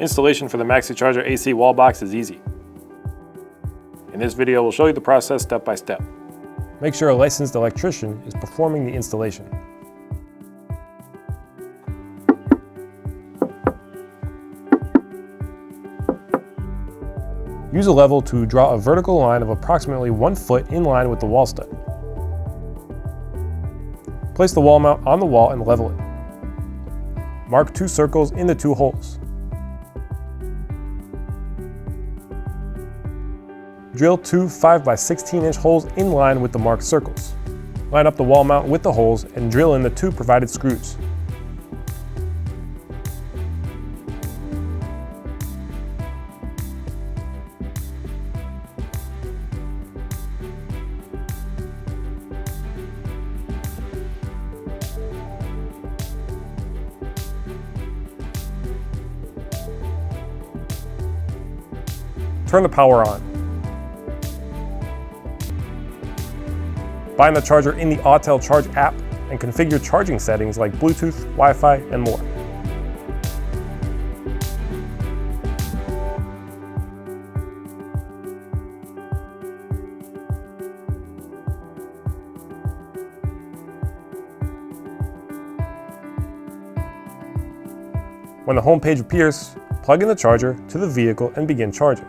Installation for the Maxi Charger AC wall box is easy. In this video, we'll show you the process step by step. Make sure a licensed electrician is performing the installation. Use a level to draw a vertical line of approximately 1 foot in line with the wall stud. Place the wall mount on the wall and level it. Mark 2 circles in the 2 holes. Drill 2 5x16" holes in line with the marked circles. Line up the wall mount with the holes and drill in the 2 provided screws. Turn the power on. Bind the charger in the Autel Charge app and configure charging settings like Bluetooth, Wi-Fi, and more. When the home page appears, plug in the charger to the vehicle and begin charging.